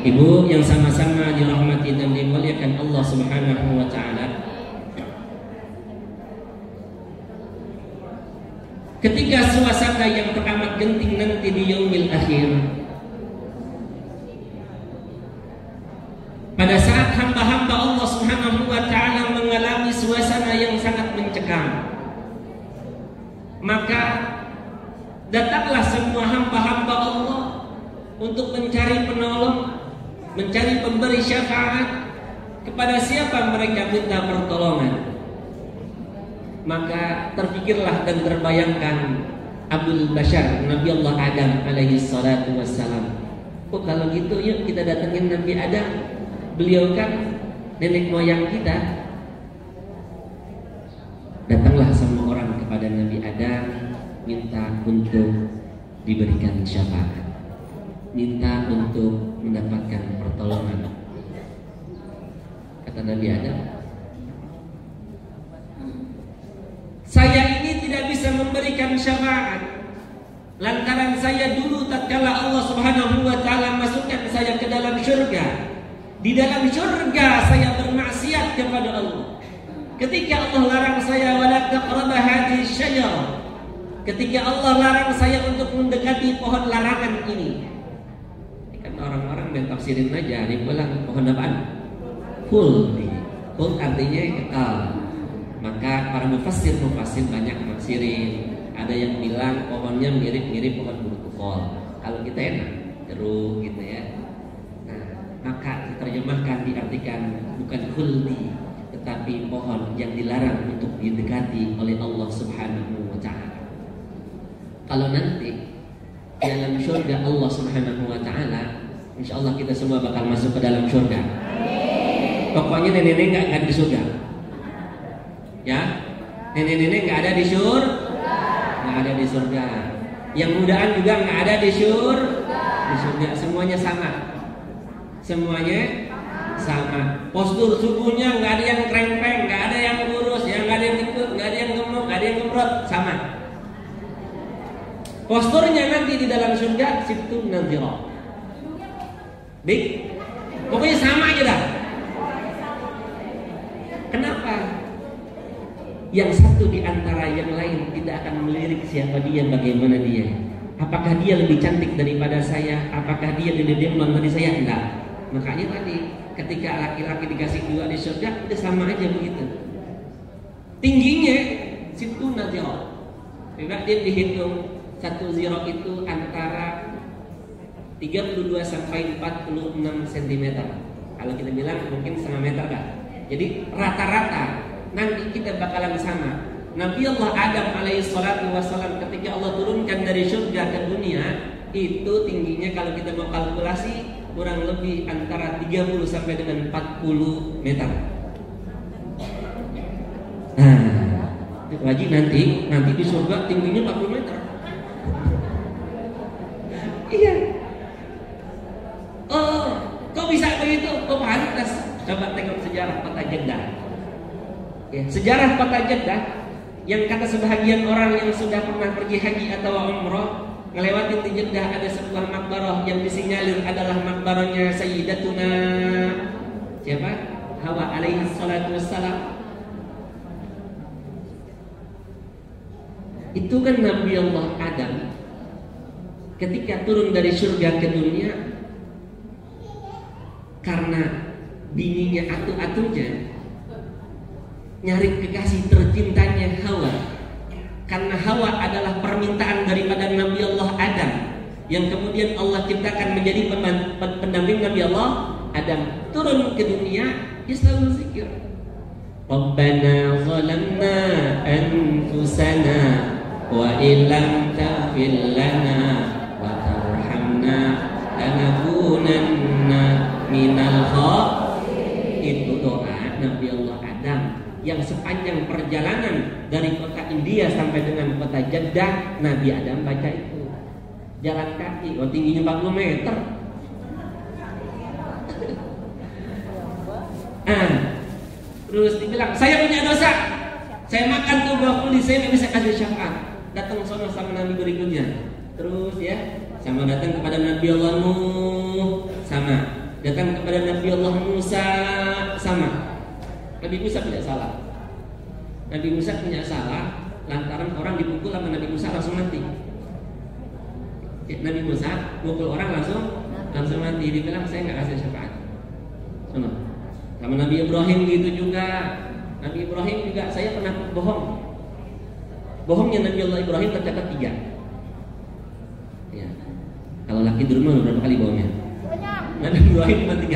Ibu yang sama-sama dirahmati dan dimuliakan Allah Subhanahu wa taala. Ketika suasana yang teramat genting nanti di yaumil akhir, pada saat hamba-hamba Allah Subhanahu wa taala mengalami suasana yang sangat mencekam, maka datanglah semua hamba-hamba Allah untuk mencari penolong, mencari pemberi syafaat. Kepada siapa mereka minta pertolongan? Maka terpikirlah dan terbayangkan Abul Bashar Nabi Allah Adam alaihi salatu wassalam. Oh, kalau gitu yuk kita datengin Nabi Adam. Beliau kan nenek moyang kita. Datanglah semua orang kepada Nabi Adam, minta untuk diberikan syafaat, minta untuk mendapatkan pertolongan. Kata Nabi Adam, saya ini tidak bisa memberikan syafaat lantaran saya dulu tatkala Allah Subhanahu wa taala masukkan saya ke dalam surga, Di dalam surga saya bermaksiat kepada Allah. Ketika Allah larang saya wala taqrabu hadhihi syajarah. Ketika Allah larang saya untuk mendekati pohon larangan ini. Ini kan orang-orang main tafsirin aja, dia bilang pohon apaan? Khul. Khul artinya kekal. Maka para mufassir banyak menafsirin. Ada yang bilang pohonnya mirip-mirip pohon burukufol. Kalau kita enak, jeruk gitu ya. Nah, maka diterjemahkan diartikan bukan khuldi, tetapi pohon yang dilarang untuk didekati oleh Allah Subhanahu wa taala. Kalau nanti dalam surga Allah Subhanahu wa taala, insyaallah kita semua bakal masuk ke dalam surga. Pokoknya nenek-nenek enggak ada di surga. Ya. Nenek-nenek enggak ada di surga. Enggak ada di surga. Yang mudaan juga enggak ada di surga. Semuanya sama. Semuanya sama. Postur tubuhnya enggak ada yang krempeng, enggak ada yang kurus, yang enggak ada yang tikut, enggak ada yang gemuk, enggak ada yang gemrot, sama. Posturnya nanti di dalam surga situ nadhirah. Baik. Pokoknya sama aja dah. Kenapa? Yang satu di antara yang lain tidak akan melirik siapa dia, bagaimana dia. Apakah dia lebih cantik daripada saya? Apakah dia lebih demam dari saya? Enggak. Makanya tadi ketika laki-laki dikasih dua di surga, udah sama aja begitu. Tingginya situ nadhirah. Coba dia dihitung. Satu ziro itu antara 32 sampai 46 cm. Kalau kita bilang mungkin setengah meter kan. Jadi rata-rata nanti kita bakalan sama. Nabi Allah Adam alaihissalatu wassalam ketika Allah turunkan dari surga ke dunia, itu tingginya kalau kita mau kalkulasi kurang lebih antara 30 sampai dengan 40 meter. Nah, lagi nanti di surga tingginya 40 meter. Iya. Oh, kok bisa begitu? Kok pantas? Coba tengok sejarah kota Jeddah. Ya, sejarah kota Jeddah yang kata sebahagian orang yang sudah pernah pergi haji atau umrah ngelewatin di Jeddah ada sebuah makbarah yang disinyalir adalah makbarahnya Sayyidatuna siapa? Hawa alaihi salatu wassalam. Itu kan Nabi Allah Adam ketika turun dari surga ke dunia karena bininya atu-atunya nyari kekasih tercintanya Hawa, karena Hawa adalah permintaan daripada Nabi Allah Adam yang kemudian Allah ciptakan menjadi pendamping Nabi Allah Adam. Turun ke dunia dia selalu zikir, Rabbana zalamna anfusana wa illam taghfir lana lanakunanna minal khasirin. Itu doa Nabi Allah Adam yang sepanjang perjalanan dari kota India sampai dengan kota Jeddah, Nabi Adam baca itu. Jalan kaki, tingginya 40 meter. Terus dibilang, saya punya dosa, saya makan tuh buah kulit, saya nggak bisa kasih syafaat. Datang sama Nabi berikutnya. Terus ya, sama datang kepada Nabi Allah Nuh, sama datang kepada Nabi Allah Musa, sama. Nabi Musa tidak salah. Nabi Musa punya salah lantaran orang dipukul sama Nabi Musa langsung mati. Nabi Musa pukul orang langsung mati. Dibilang saya nggak kasih syafaat. Sama Nabi Ibrahim gitu juga. Nabi Ibrahim juga saya pernah bohong. Bohongnya Nabi Allah Ibrahim tercatat 3. Ya. Kalau laki di rumah berapa kali bohongnya? Nabi Ibrahim cuma 3.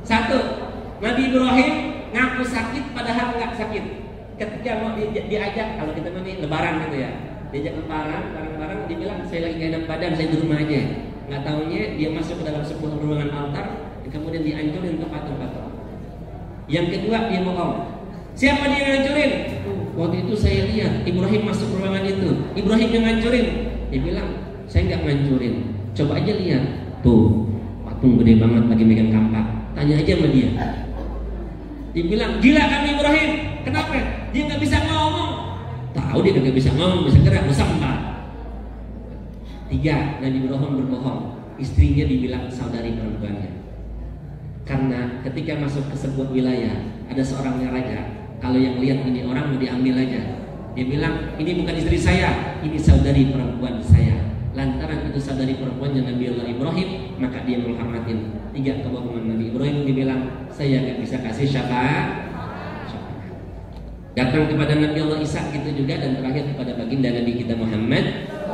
1. Nabi Ibrahim ngaku sakit padahal nggak sakit. Ketika mau diajak, kalau kita mau lebaran gitu ya, diajak lebaran, bareng-bareng dibilang saya lagi gak enak badan, saya di rumah aja. Nggak taunya dia masuk ke dalam sebuah ruangan altar, dan kemudian dihancurin untuk patung-patung. Yang kedua dia bohong. Siapa dia yang ngancurin? Waktu itu saya lihat Ibrahim masuk ruangan itu, Ibrahim yang ngancurin. Dia bilang saya nggak ngancurin, coba aja lihat tuh patung gede banget lagi megang kampak. Tanya aja sama dia. Dibilang gila kamu Ibrahim, kenapa? Dia nggak bisa ngomong. Tahu dia nggak bisa ngomong, bisa gerak, bisa empat. 3. Nabi Ibrahim berbohong. Istrinya dibilang saudari perempuannya. Karena ketika masuk ke sebuah wilayah, ada seorang raja, kalau yang lihat ini orang mau diambil aja. Dia bilang, ini bukan istri saya, ini saudari perempuan saya. Lantaran itu saudari perempuannya Nabi Allah Ibrahim, maka dia menghormatin 3 kebohongan Nabi Ibrahim. Dia bilang, saya gak bisa kasih syafaat. Datang kepada Nabi Allah Isa gitu juga, dan terakhir kepada baginda Nabi kita Muhammad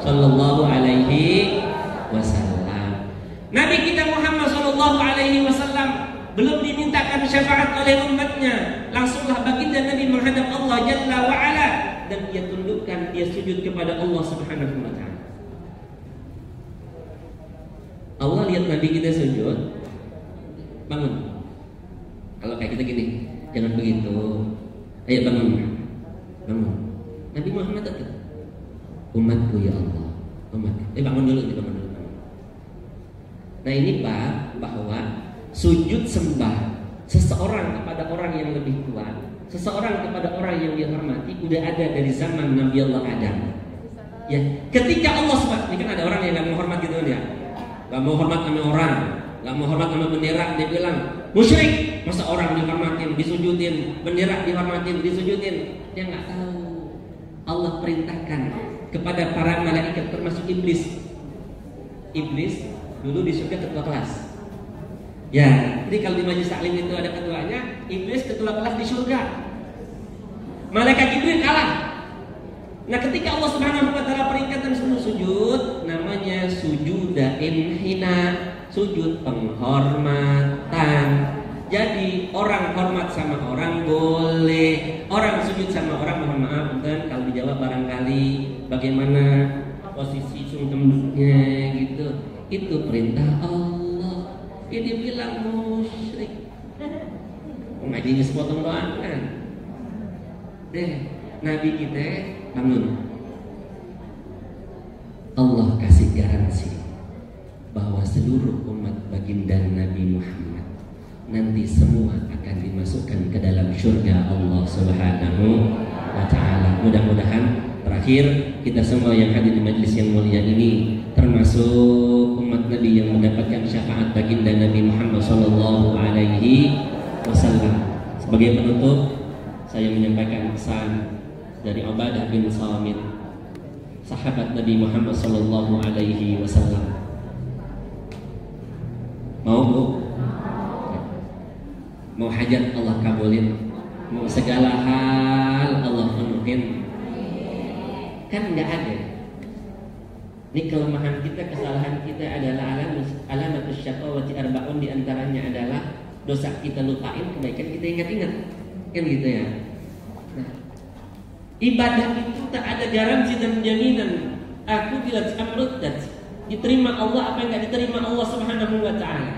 Sallallahu Alaihi Wasallam. Nabi kita Muhammad Sallallahu Alaihi Wasallam belum dimintakan syafaat oleh umatnya, langsunglah baginda Nabi menghadap Allah Jalla wa Ala, dan dia tundukkan, dia sujud kepada Allah Subhanahu wa Ta'ala. Allah lihat Nabi kita sujud, bangun. Kalau kayak kita gini, jangan begitu. Ayo bangun, bangun. Nabi Muhammad itu, umatku ya Allah, umatku. Bangun dulu, bangun dulu. Nah ini Pak, bahwa sujud sembah seseorang kepada orang yang lebih tua, seseorang kepada orang yang dihormati, udah ada dari zaman Nabi Allah Adam. Ya, ketika Allah SWT, ini kan ada orang yang nggak mau hormat gitu kan ya, nggak mau hormat sama orang, nggak mau hormat sama bendera, dia bilang musyrik. Masa orang dihormatin, disujudin, bendera dihormatin, disujudin. Dia nggak tahu. Allah perintahkan kepada para malaikat termasuk iblis. Iblis dulu di surga ketua kelas. Ya, jadi kalau di majelis taklim itu ada ketuanya, iblis ketua kelas di surga. Malaikat Jibril kalah. Nah, ketika Allah Subhanahu wa Ta'ala perintahkan suruh sujud, namanya sujudain hina, sujud penghormatan. Jadi orang hormat sama orang boleh, orang sujud sama orang mohon maaf kan kalau dijawab barangkali bagaimana posisi sungkem duduknya gitu. Itu perintah Allah. Ini bilang musyrik. Ngajinya sepotong doang kan. Nabi kita bangun. Allah kasih garansi bahwa seluruh umat baginda Nabi Muhammad nanti semua akan dimasukkan ke dalam surga Allah Subhanahu wa Ta'ala. Mudah-mudahan terakhir kita semua yang hadir di majelis yang mulia ini termasuk umat Nabi yang mendapatkan syafaat baginda Nabi Muhammad Sallallahu Alaihi Wasallam. Sebagai penutup, saya menyampaikan pesan dari Ubadah bin Samit, sahabat Nabi Muhammad Sallallahu Alaihi Wasallam. Mau Bu? Mau hajat Allah kabulin, mau segala hal Allah penuhin. Kan nggak ada. Ini kelemahan kita, kesalahan kita adalah alamatus syaqawati arba'un, di antaranya adalah dosa kita lupain, kebaikan kita ingat-ingat. Kan gitu ya. Nah, ibadah itu tak ada garansi dan jaminan. Aku bilang amruddat, diterima Allah apa yang nggak diterima Allah Subhanahu wa Ta'ala.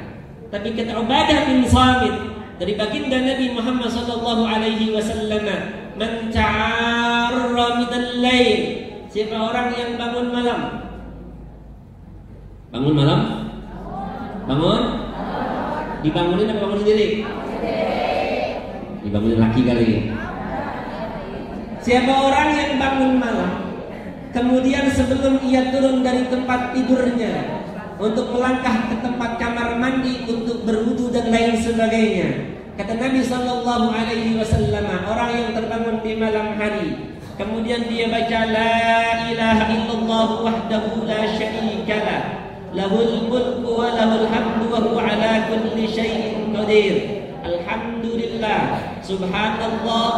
Tapi kata Ubadah bin Samit dari baginda Nabi Muhammad sallallahu alaihi wasallam, man ta'arra minal lail, siapa orang yang bangun malam. Bangun malam? Bangun? Dibangunin atau bangun sendiri? Dibangunin laki kali. Siapa orang yang bangun malam, kemudian sebelum ia turun dari tempat tidurnya untuk melangkah ke tempat kamar mandi untuk berwudu dan lain sebagainya, kata Nabi Sallallahu Alaihi Wasallam, orang yang terbangun di malam hari, kemudian dia baca la ilaha illallah wahdahu la syarika lah, lahul mulku wa lahul hamdu wa huwa ala kulli syai'in qadir, alhamdulillah, subhanallah,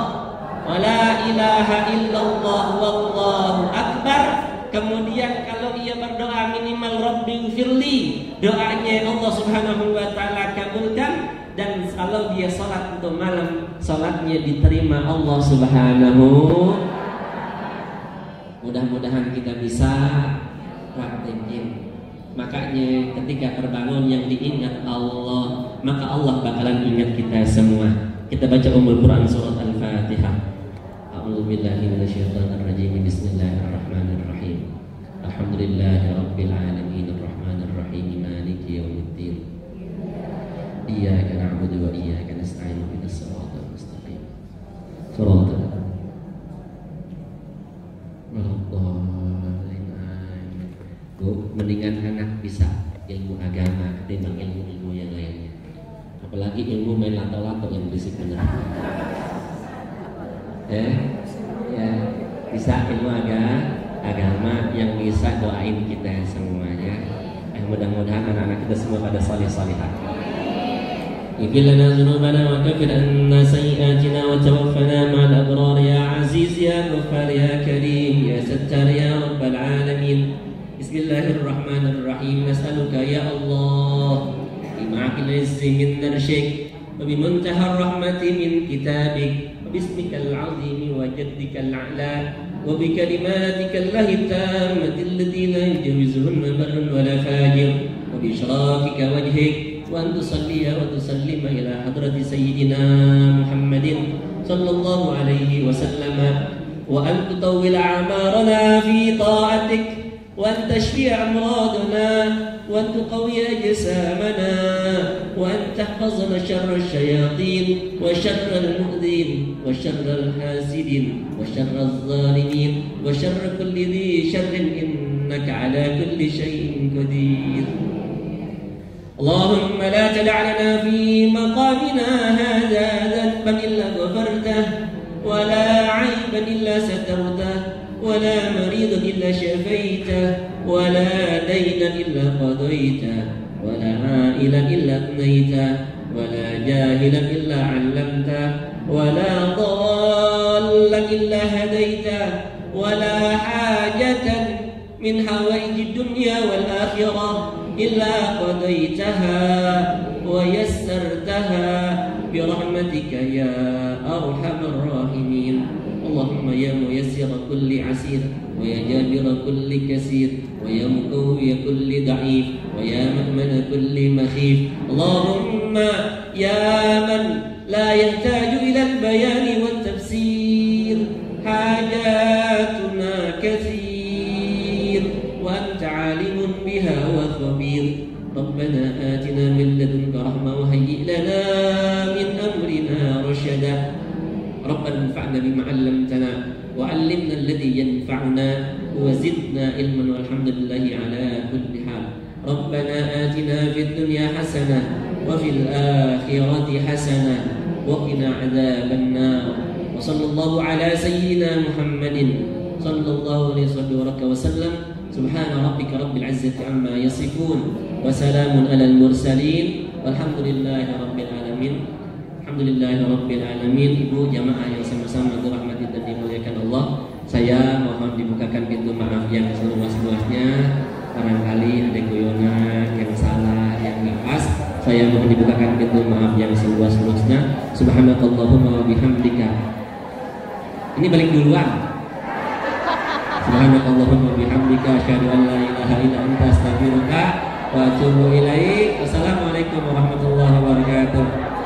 wa la ilaha illallah wallahu akbar. Kemudian kalau ia berdoa minimal Rabbi firli, doanya Allah Subhanahu wa Ta'ala kabulkan. Dan kalau dia sholat untuk malam, sholatnya diterima Allah Subhanahu. Mudah-mudahan kita bisa praktekin. Makanya ketika terbangun yang diingat Allah, maka Allah bakalan ingat kita semua. Kita baca Quran surat Al-Fatihah. A'udzubillahi minasyaitonirrajim. Bismillahirrahmanirrahim. Alhamdulillahi rabbil alamin arrahmanir rahim maliki yaumiddin. Iyyaka na'budu wa iyyaka nasta'in ihdinas siratal mustaqim. Shiratal Bu, mendingan anak bisa ilmu agama ketimbang ilmu-ilmu yang lainnya. Apalagi lagi ilmu main lato-lato yang berisik benar. Ya, bisa ilmu agama yang bisa doain kita semuanya. Mudah-mudahan anak-anak kita semua pada salih-salihah. اغفر لنا ذنوبنا وكفر عنا سيئاتنا وتوفنا مع الأبرار يا عزيز يا غفار يا كريم يا ستار يا رب العالمين. بسم الله الرحمن الرحيم. نسألك يا الله بمعقل العز من نرشك وبمنتهى الرحمة من كتابك وباسمك العظيم وجدك الأعلى وبكلماتك الله التامة التي لا يجوزهن بر ولا فاجر وبإشراقك وجهك وأن تصلي وتسلم إلى حضرة سيدنا محمد صلى الله عليه وسلم وأن تطول أعمارنا في طاعتك وأن تشفي أمراضنا وأن تقوي أجسامنا وأن تحفظنا شر الشياطين وشر المؤذين وشر الحاسدين وشر الظالمين وشر كل ذي شر إنك على كل شيء قدير. اللهم لا تدع لنا في مقامنا هذا ذنبا إلا غفرته ولا عيبا إلا سترته ولا مريضا إلا شفيته ولا دينا إلا قضيته ولا عائلا إلا أغنيته ولا جاهلا إلا علمته ولا ضالا إلا هديته ولا حاجة من حوائج الدنيا والآخرة إلا قضيتها ويسرتها برحمتك يا أرحم الراحمين. اللهم يا ميسر كل عسير ويا جابر كل كسير ويا مقوي كل ضعيف ويا مأمن كل مخيف. اللهم يا من لا يحتاج إلى البيان والتفسير حاجاتنا كثير وأنت عالم بها وخبير. ربنا آتنا من لدنك رحمة وهيئ لنا من أمرنا رشدا. ربنا انفعنا بما علمتنا وعلمنا الذي ينفعنا وزدنا علما والحمد لله على كل حال. ربنا آتنا في الدنيا حسنة وفي الآخرة حسنة وقنا عذاب النار. وصلى الله على سيدنا محمد صلى الله عليه وسلم. سبحان ربك رب العزة عما يصفون وسلام على المرسلين والحمد لله رب العالمين. Alhamdulillahirabbil alamin. Ibu jamaah yang sama-sama dirahmati dan dimuliakan Allah, saya mohon dibukakan pintu maaf yang seluas-luasnya. Barangkali ada guyonan yang salah, yang nggak pas, saya mohon dibukakan pintu maaf yang seluas-luasnya. Subhanakallahumma wa bihamdika. Ini balik duluan. Subhanakallahumma wa bihamdika asyhadu an la ilaha illa anta astaghfiruka wa atubu ilaik. Wassalamualaikum warahmatullahi wabarakatuh.